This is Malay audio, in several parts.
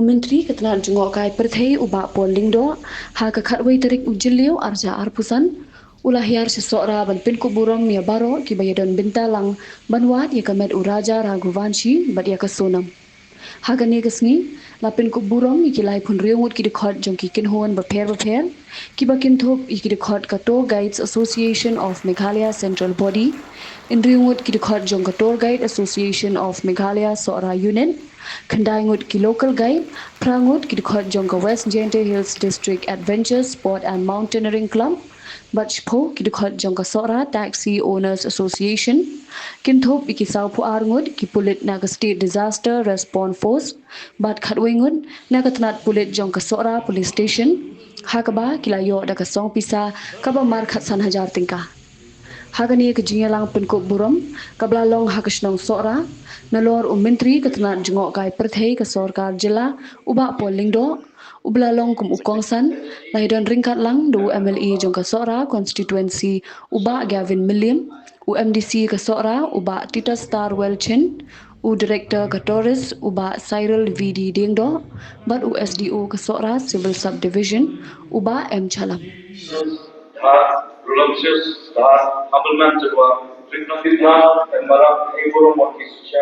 Menteri ketelan jengok kai perthei ubak polling do ha ka khatwei tarik ujiliu arja arpusan ulah hiar sesokra ban Pynkup Burom ya Baroh Kiba Iadon Bynta lang banwat ya kamet uraja Raghuvanshi bat ya ka Sonam. Hagani kesni la Pynkup Burom ikilai pun riungut ki dekhot jong ki kinhon berper kiba kinthop iki dekhot ka Tour Guides Association of Meghalaya Central Body in riungut ki dekhot jong ka Tour Guide Association of Meghalaya Sora Unit Kandaingut ki local guide prangut ki dekhot jong ka West Gente Hills District Adventure Sport and Mountaineering Club Bachpo ki dekhot jong ka Sora Taxi Owners Association kinthop iki saupu arngut ki pulit na ka State Disaster Response Force bat khatwingut na ka tanat pulit jong ka Sora Police Station hakaba kilayo da ka song pisa kaba mar khatsan hajar tingka hagani ke jingelang Pynkup Burom kablalong hakasnong Sora nalor menteri ketanat jengok kai perthei ke Sorkar jila ubak polling do ublalong kum ukongsan lahidon ringkat lang do MLA jong ka Sora constituency ubak Gavin William UMDC ke Sora ubak Tita Star Welchen Director ke Torres ubak Cyril VD Dingdo bat USDO ke Sora Civil Subdivision ubak M Chalam Religious Abulman Jadwa, Rinakidna, and Baroh Kiba Iadon Bynta.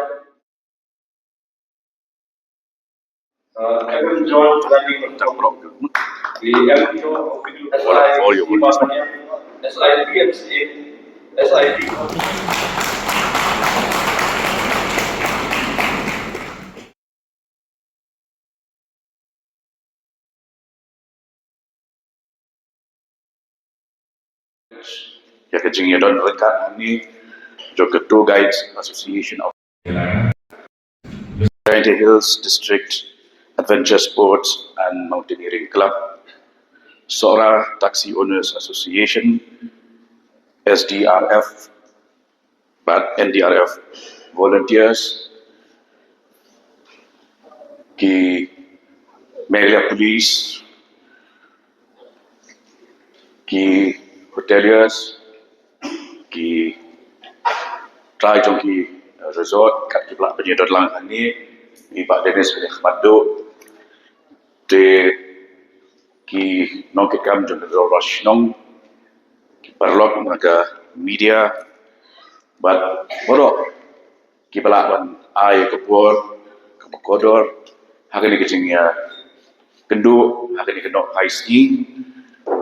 Joined running the MPO of SIPMC, Ya kejing Iadon rekat ni juga Tour Guides Association of Giant Hills District Adventure Sports and Mountaineering Club, Sora Taxi Owners Association, SDRF, but NDRF volunteers, ki Meghalaya Police, ki hoteliers, ki try jong ki resort kat ki pelak penyedot lang ni ki Pak Dennis boleh khmadu de ki nong ki kam jong rush nong ki perlok naga media but Baroh ki pelak ban ai kebor kebekodor hari ni kecing ya kendu hari ni kenok high ski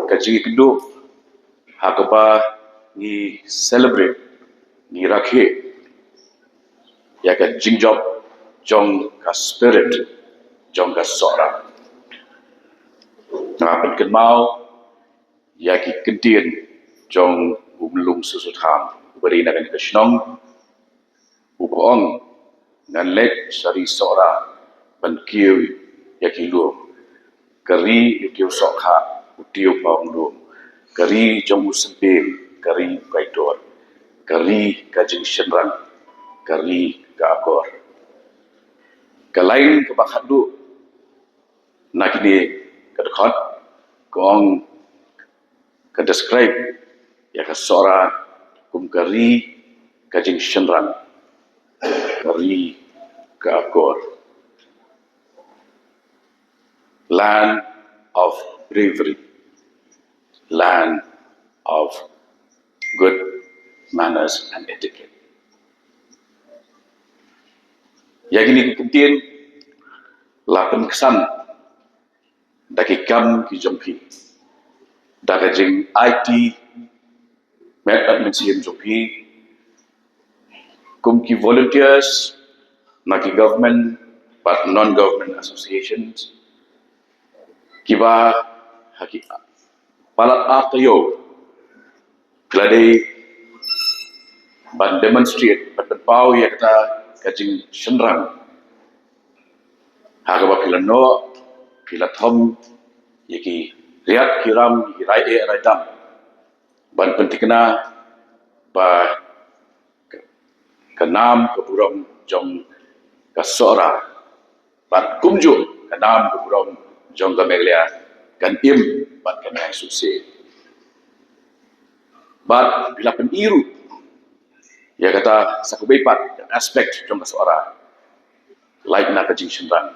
kecing kendu hakapa ni celebrate ni rakhe ya ka jingjob jong ka spirit jong ka Sora na pen mau ya ki kentin jong umlung susuthan beri na kan kesnong upong ngan let sari Sora ban kiu ya ki lu kari kiu sokha utiu pong lu kari jong usempil kari kaidor kari ka jing shenran kari ka akor kalain ke bakhadu nak ini ke dekat kong ke describe ya ke Sora kum kari ka jing shenran kari ka akor land of bravery, land of good manners and etiquette. Yang ini kentin lapan kesan daki kam ki jompi daka jing IT met administration jompi kum ki volunteers maki government but non-government associations kiba haki palat atayo kelade ban demonstrate ban pau ya kata kajing shenrang hagaba pilano pilathom yaki riat kiram rai radam ban pentikna ba kanam ke Burom jong ka Sora ban kumju kanam ke Burom jong ka Meghalaya kan im ban kan yang sukses bat bila peniru Ya kata sakubepat aspek jong seorang lain nak kajing senang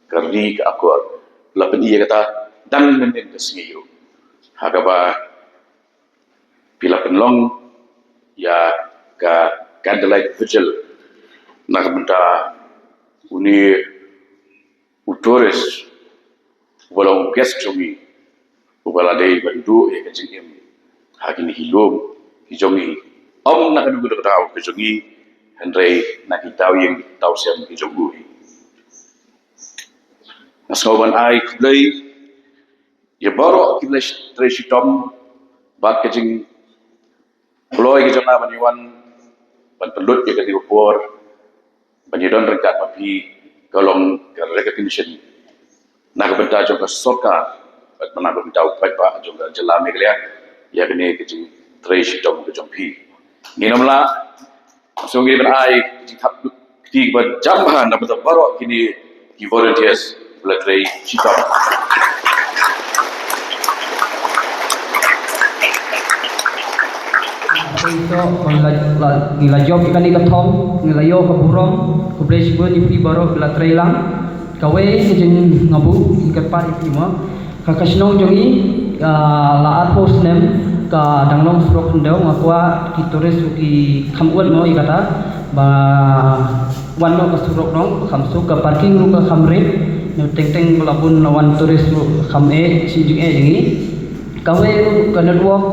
kerni ke akor lapan ia kata dan menen ke sengiyo hagaba pila penlong ya ka candlelight vigil nak benda uni utoris walau guest jomi ubalade bandu e kajing em hagini hilom hijongi nak nunggu dak tahu kejongi Henry nak tahu yang tahu siapa kejongu naskawan ai klei ya Baroh Kiba Iadon bak kajing Ploy ke jona baniwan ban pelut ke di KHUBOR banyidon rengkat mapi kolong recognition nak benda jong ke Sorkar bat menang tahu baik ba jong ke jela Meghalaya ya bini kejing Felicitation ke jong pi ni namla so ngi ban ai kejing thap ki ba jamban na betul Baroh kini ki volunteers Felicitation Itu ngila job ikan ni katong ngila yo ke Burom ke Brisbane ipi Baroh kila trailang kawe jeng ngabu ikat pat ipi ma kakasnong jongi laat post nem ka danglong frok ndau ngakwa ki turis ki khamuat no ikata ba wanno ka surok nong khamsu ka parking ru ka khamre no teng teng belabun wan turis ru khame si jing jengi kawe ru ka network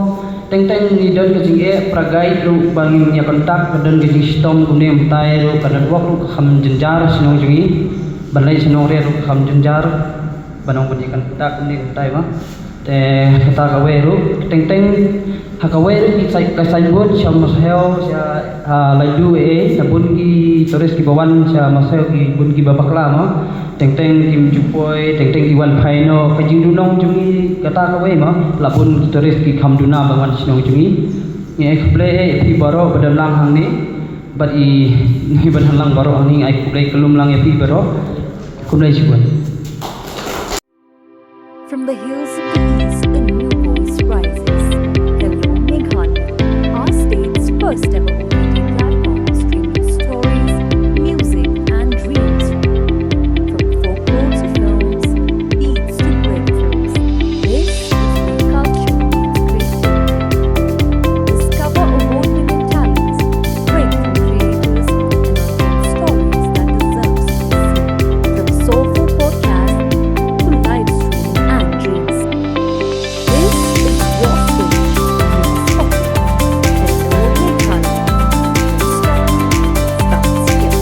teng teng ni don ke jing pragai ru bangin ya kontak dan ke jing stom kumne mtai ru ka network ru kham jenjar sinong jengi balai sinong re ru kham jenjar banong pendidikan kita kumne mtai ma te kata kawe ru teng teng hakawe ru sai bot syam maseo sya laju nabun ki turis ki bawan sya maseo ki bun ki babakla ma teng teng kim jupoi teng teng iwan phaino kajing dunong jungi kata kawe ma labun turis ki khamduna bangan sinong jungi ye khle fi Baroh badalang hang ni bat I ni ban halang Baroh hang ni ai khle kelum lang fi Baroh kumlai sibun. From the hills of the east, a new voice rises. Hello, Meghalaya, our state's first ever OTT platform streaming stories, music, and dreams. From folklore to films, beats to breakthroughs, this is where culture meets creativity. Discover award-winning talents, breakthrough creators, and untold stories that deserve to be seen. From soulful podcasts to live streaming and dreams. This is your stage. You must Hello, Meghalaya. The story starts here.